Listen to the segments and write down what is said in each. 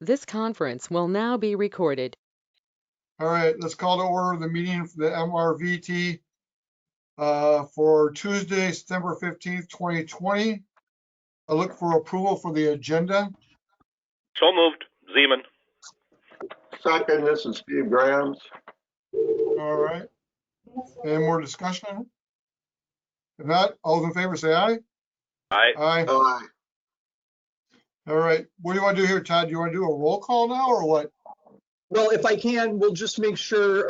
This conference will now be recorded. All right, let's call to order the meeting for the MRVT for Tuesday, September 15th, 2020. I look for approval for the agenda. So moved. Zeman. Second, this is Steve Grams. All right. Any more discussion? If not, all those in favor say aye. Aye. Aye. Aye. All right. What do you want to do here, Todd? Do you want to do a roll call now or what? Well, if I can, we'll just make sure,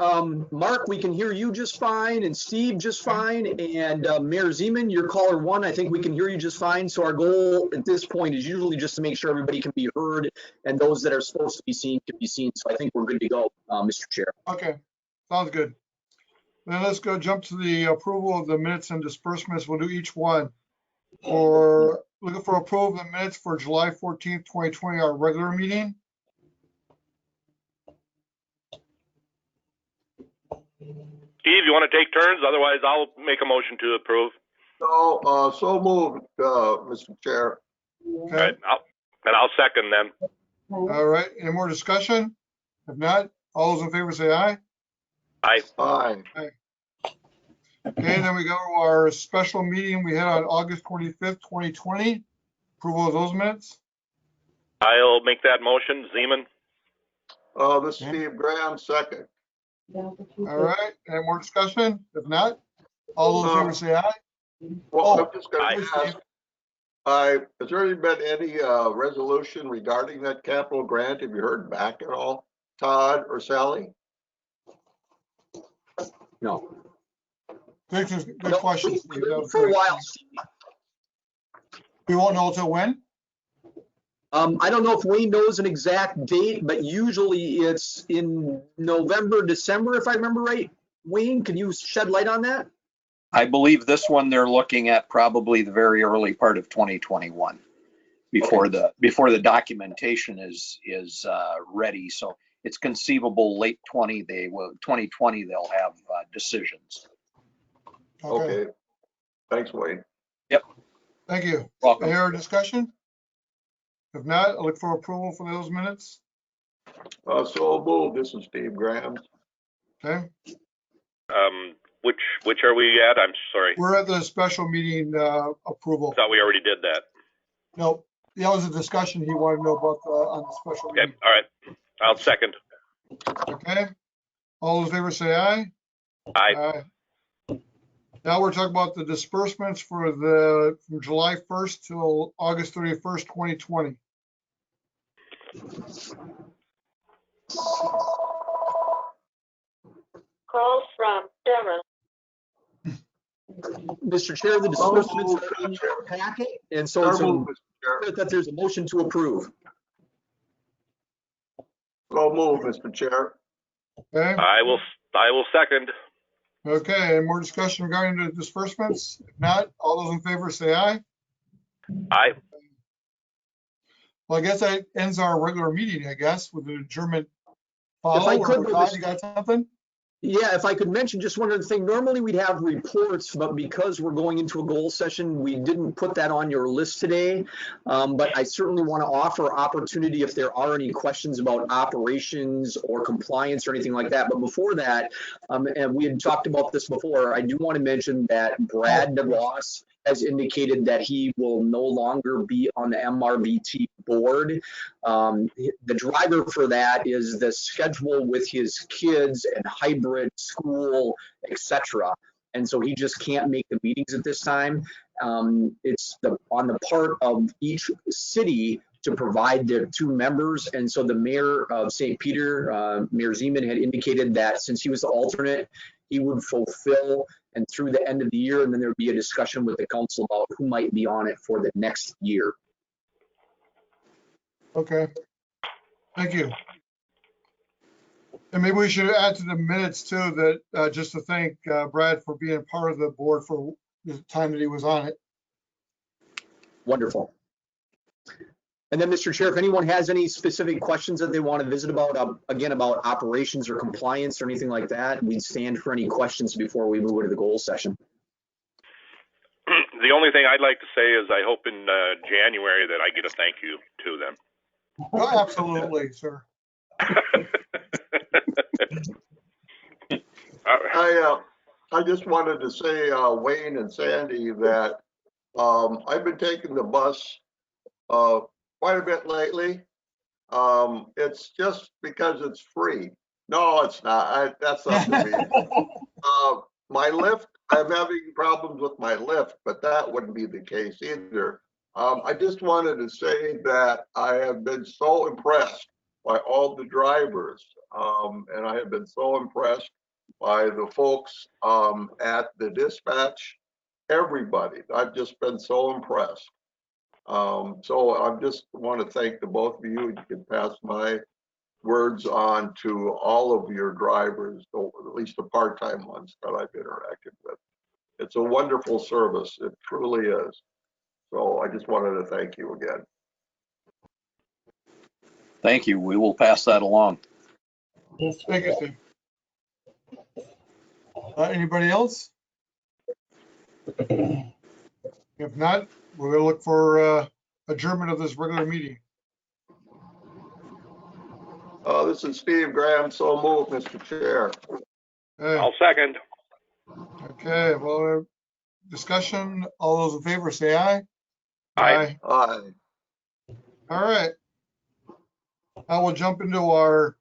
Mark, we can hear you just fine, and Steve just fine, and Mayor Zeman, you're caller one. I think we can hear you just fine. So our goal at this point is usually just to make sure everybody can be heard, and those that are supposed to be seen can be seen. So I think we're good to go, Mr. Chair. Okay, sounds good. Then let's go jump to the approval of the minutes and disbursements. We'll do each one. For looking for approval of the minutes for July 14th, 2020, our regular meeting. Steve, you want to take turns? Otherwise, I'll make a motion to approve. So moved, Mr. Chair. Okay. Right. I'll second then. All right. Any more discussion? If not, all those in favor say aye. Aye. Aye. Okay, then we go to our special meeting we had on August 25th, 2020. Approval of those minutes. I'll make that motion. Zeman. This is Steve Grams, second. All right. Any more discussion? If not, all those in favor say aye. Well, I'm just Aye. going to ask, has there already been any resolution regarding that capital grant? Have you heard back at all, Todd or Sally? No. Good No, question. For a while. We won't know until when? I don't know if Wayne knows an exact date, but usually it's in November, December, if I remember right. Wayne, can you shed light on that? I believe this one they're looking at probably the very early part of 2021 before the documentation is ready. So it's conceivable late 2020 they'll have decisions. Okay. Thanks, Wayne. Yep. Thank you. Welcome. Any other discussion? If not, I look for approval for those minutes. So moved. This is Steve Grams. Okay. Which are we at? I'm sorry. We're at the special meeting approval. I thought we already did that. No, that was a discussion he wanted to know about on the special Okay. meeting. All right. I'll second. Okay. All those in favor say aye. Aye. Now we're talking about the disbursements from July 1st till August 31st, 2020. Call from Sarah. Mr. Chair, the disbursements are in your packet, and so it's So moved, Mr. Chair. that there's a motion to approve. So moved, Mr. Chair. Okay. I will second. Okay. Any more discussion regarding the disbursements? If not, all those in favor say aye. Aye. Well, I guess that ends our regular meeting, I guess, with the adjournment. If I could, Todd, you got something? Yeah, if I could mention just one other thing. Normally we'd have reports, but because we're going into a goal session, we didn't put that on your list today. But I certainly want to offer opportunity if there are any questions about operations or compliance or anything like that. But before that, and we had talked about this before, I do want to mention that Brad DeVos has indicated that he will no longer be on the MRVT board. The driver for that is the schedule with his kids and hybrid school, etc. And so he just can't make the meetings at this time. It's on the part of each city to provide their 2 members. And so the mayor of St. Peter, Mayor Zeman, had indicated that since he was the alternate, he would fulfill and through the end of the year, and then there'd be a discussion with the council about who might be on it for the next year. Okay. Thank you. And maybe we should add to the minutes too that just to thank Brad for being part of the board for the time that he was on it. Wonderful. And then, Mr. Chair, if anyone has any specific questions that they want to visit about, again, about operations or compliance or anything like that, we'd stand for any questions before we move into the goals session. The only thing I'd like to say is I hope in January that I get a thank you to them. Oh, absolutely, sir. I just wanted to say, Wayne and Sandy, that I've been taking the bus quite a bit lately. It's just because it's free. No, it's not. That's not for me. My lift, I'm having problems with my lift, but that wouldn't be the case either. I just wanted to say that I have been so impressed by all the drivers, and I have been so impressed by the folks at the dispatch, everybody. I've just been so impressed. So I just want to thank the both of you. You can pass my words on to all of your drivers, or at least the part-time ones that I've interacted with. It's a wonderful service. It truly is. So I just wanted to thank you again. Thank you. We will pass that along. Thank you, Steve. Anybody else? If not, we're gonna look for adjournment of this regular meeting. This is Steve Graham. So moved, Mr. Chair. Okay, I'll second. okay, well, discussion, all those in favor say aye. Aye. Aye. All right. Now we'll jump into our